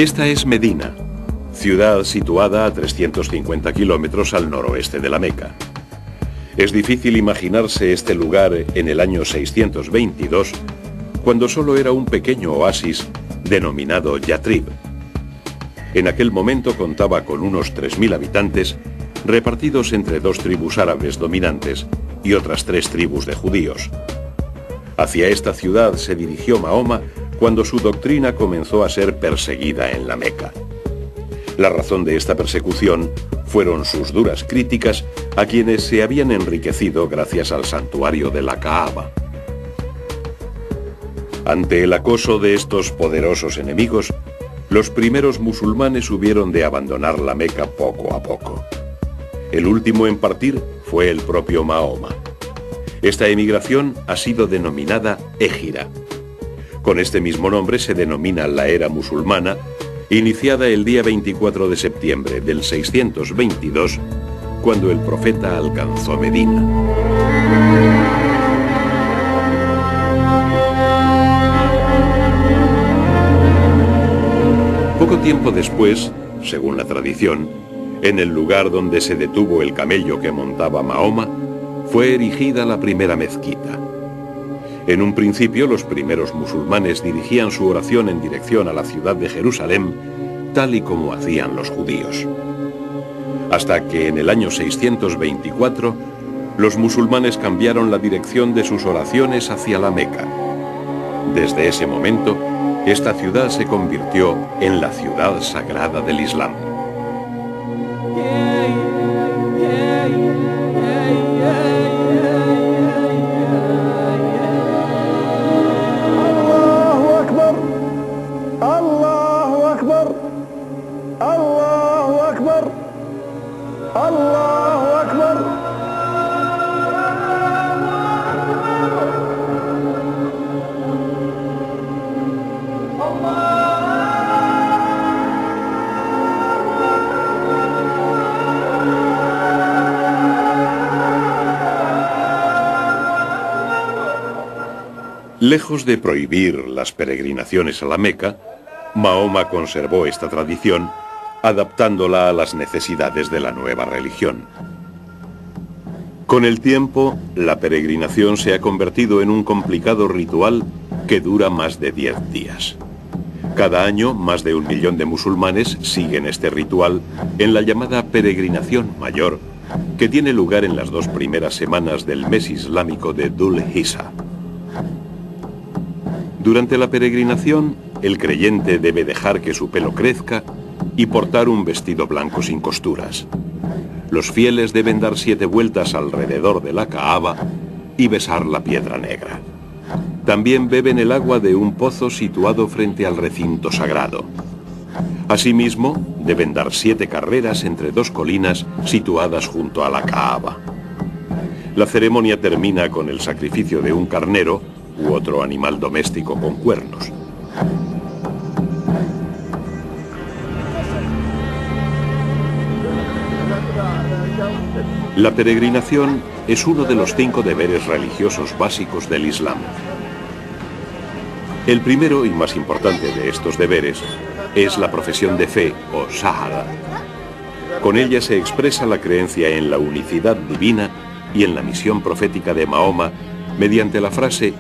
Esta es Medina, ciudad situada a 350 kilómetros al noroeste de la Meca. Es difícil imaginarse este lugar en el año 622, cuando solo era un pequeño oasis denominado Yatrib. En aquel momento contaba con unos 3.000 habitantes, repartidos entre dos tribus árabes dominantes y otras 3 tribus de judíos. Hacia esta ciudad se dirigió Mahoma cuando su doctrina comenzó a ser perseguida en la Meca. La razón de esta persecución fueron sus duras críticas a quienes se habían enriquecido gracias al santuario de la Kaaba. Ante el acoso de estos poderosos enemigos, los primeros musulmanes hubieron de abandonar la Meca poco a poco. El último en partir fue el propio Mahoma. Esta emigración ha sido denominada Égira. Con este mismo nombre se denomina la era musulmana, iniciada el día 24 de septiembre del 622, cuando el profeta alcanzó Medina. Poco tiempo después, según la tradición, en el lugar donde se detuvo el camello que montaba Mahoma, fue erigida la primera mezquita. En un principio, los primeros musulmanes dirigían su oración en dirección a la ciudad de Jerusalén, tal y como hacían los judíos. Hasta que en el año 624, los musulmanes cambiaron la dirección de sus oraciones hacia la Meca. Desde ese momento, esta ciudad se convirtió en la ciudad sagrada del Islam. Lejos de prohibir las peregrinaciones a la Meca, Mahoma conservó esta tradición, adaptándola a las necesidades de la nueva religión. Con el tiempo, la peregrinación se ha convertido en un complicado ritual que dura más de 10 días. Cada año, más de 1 millón de musulmanes siguen este ritual en la llamada peregrinación mayor, que tiene lugar en las 2 primeras semanas del mes islámico de Dhul Hijjah. Durante la peregrinación, el creyente debe dejar que su pelo crezca y portar un vestido blanco sin costuras. Los fieles deben dar 7 vueltas alrededor de la Kaaba y besar la piedra negra. También beben el agua de un pozo situado frente al recinto sagrado. Asimismo, deben dar 7 carreras entre 2 colinas situadas junto a la Kaaba. La ceremonia termina con el sacrificio de un carnero u otro animal doméstico con cuernos. La peregrinación es uno de los 5 deberes religiosos básicos del Islam. El primero y más importante de estos deberes es la profesión de fe o shahada. Con ella se expresa la creencia en la unicidad divina y en la misión profética de Mahoma mediante la frase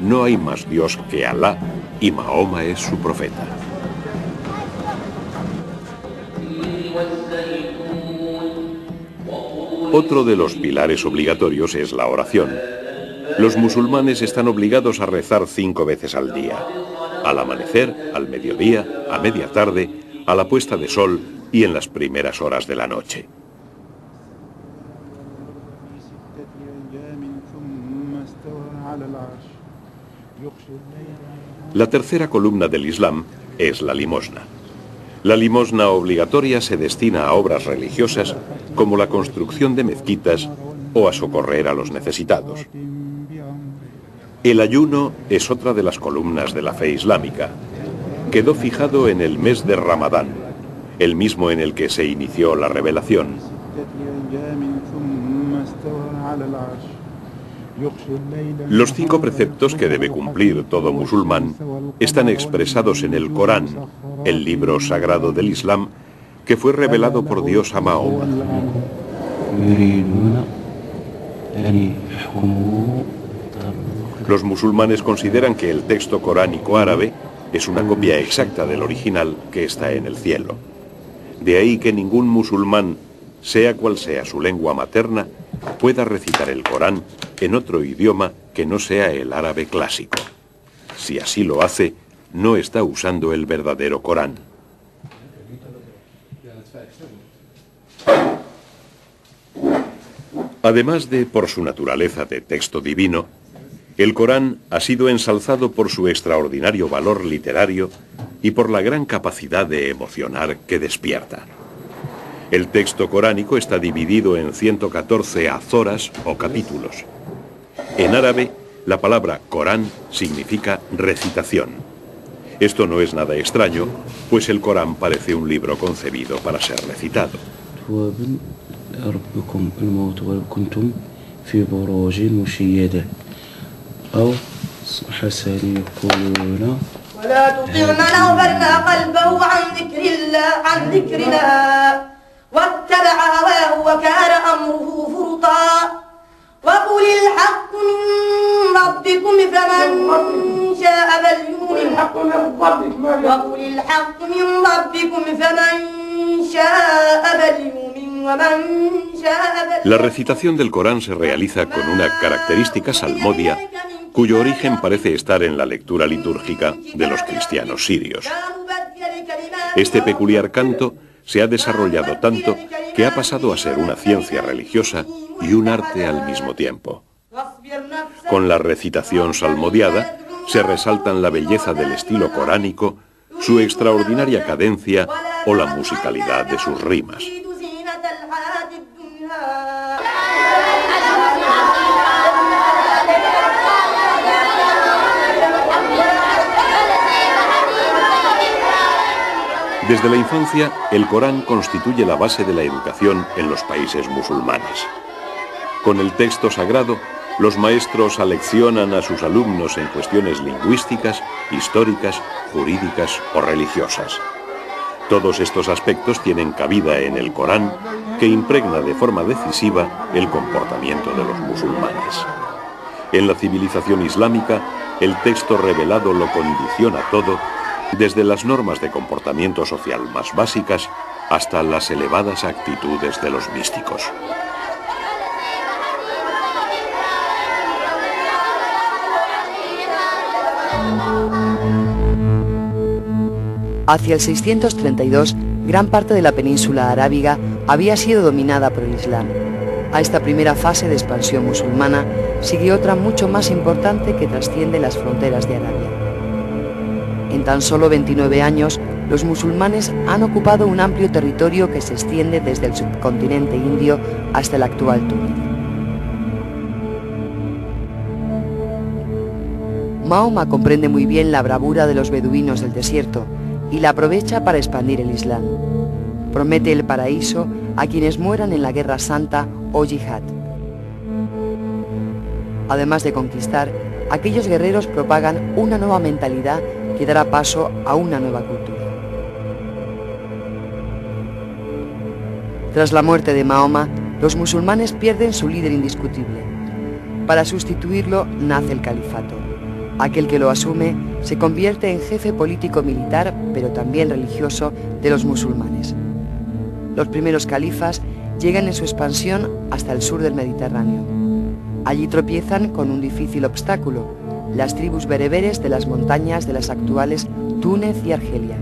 "No hay más Dios que Alá y Mahoma es su profeta". Otro de los pilares obligatorios es la oración. Los musulmanes están obligados a rezar 5 veces al día: al amanecer, al mediodía, a media tarde, a la puesta de sol y en las primeras horas de la noche. La tercera columna del Islam es la limosna. La limosna obligatoria se destina a obras religiosas como la construcción de mezquitas o a socorrer a los necesitados. El ayuno es otra de las columnas de la fe islámica. Quedó fijado en el mes de Ramadán, el mismo en el que se inició la revelación. Los 5 preceptos que debe cumplir todo musulmán están expresados en el Corán, el libro sagrado del Islam que fue revelado por Dios a Mahoma. Los musulmanes consideran que el texto coránico árabe es una copia exacta del original que está en el cielo. De ahí que ningún musulmán, sea cual sea su lengua materna, pueda recitar el Corán en otro idioma que no sea el árabe clásico. Si así lo hace, no está usando el verdadero Corán. Además de por su naturaleza de texto divino, el Corán ha sido ensalzado por su extraordinario valor literario y por la gran capacidad de emocionar que despierta. El texto coránico está dividido en 114 azoras o capítulos. En árabe, la palabra Corán significa recitación. Esto no es nada extraño, pues el Corán parece un libro concebido para ser recitado. وقل الحق من ربكم فمن شاء فليؤمن وقل الحق من ربكم فمن شاء فليؤمن ومن شاء. La recitación del Corán se realiza con una característica salmodia cuyo origen parece estar en la lectura litúrgica de los cristianos sirios. Este peculiar canto se ha desarrollado tanto que ha pasado a ser una ciencia religiosa y un arte al mismo tiempo. Con la recitación salmodiada se resaltan la belleza del estilo coránico, su extraordinaria cadencia o la musicalidad de sus rimas. Desde la infancia, el Corán constituye la base de la educación en los países musulmanes. Con el texto sagrado, los maestros aleccionan a sus alumnos en cuestiones lingüísticas, históricas, jurídicas o religiosas. Todos estos aspectos tienen cabida en el Corán, que impregna de forma decisiva el comportamiento de los musulmanes. En la civilización islámica, el texto revelado lo condiciona todo, desde las normas de comportamiento social más básicas hasta las elevadas actitudes de los místicos. Hacia el 632, gran parte de la península arábiga había sido dominada por el Islam. A esta primera fase de expansión musulmana sigue otra mucho más importante que trasciende las fronteras de Arabia. En tan solo 29 años, los musulmanes han ocupado un amplio territorio que se extiende desde el subcontinente indio hasta el actual Túnez. Mahoma comprende muy bien la bravura de los beduinos del desierto y la aprovecha para expandir el Islam. Promete el paraíso a quienes mueran en la guerra santa o yihad. Además de conquistar, aquellos guerreros propagan una nueva mentalidad que dará paso a una nueva cultura. Tras la muerte de Mahoma, los musulmanes pierden su líder indiscutible. Para sustituirlo nace el califato. Aquel que lo asume se convierte en jefe político-militar, pero también religioso, de los musulmanes. Los primeros califas llegan en su expansión hasta el sur del Mediterráneo. Allí tropiezan con un difícil obstáculo: las tribus bereberes de las montañas de las actuales Túnez y Argelia.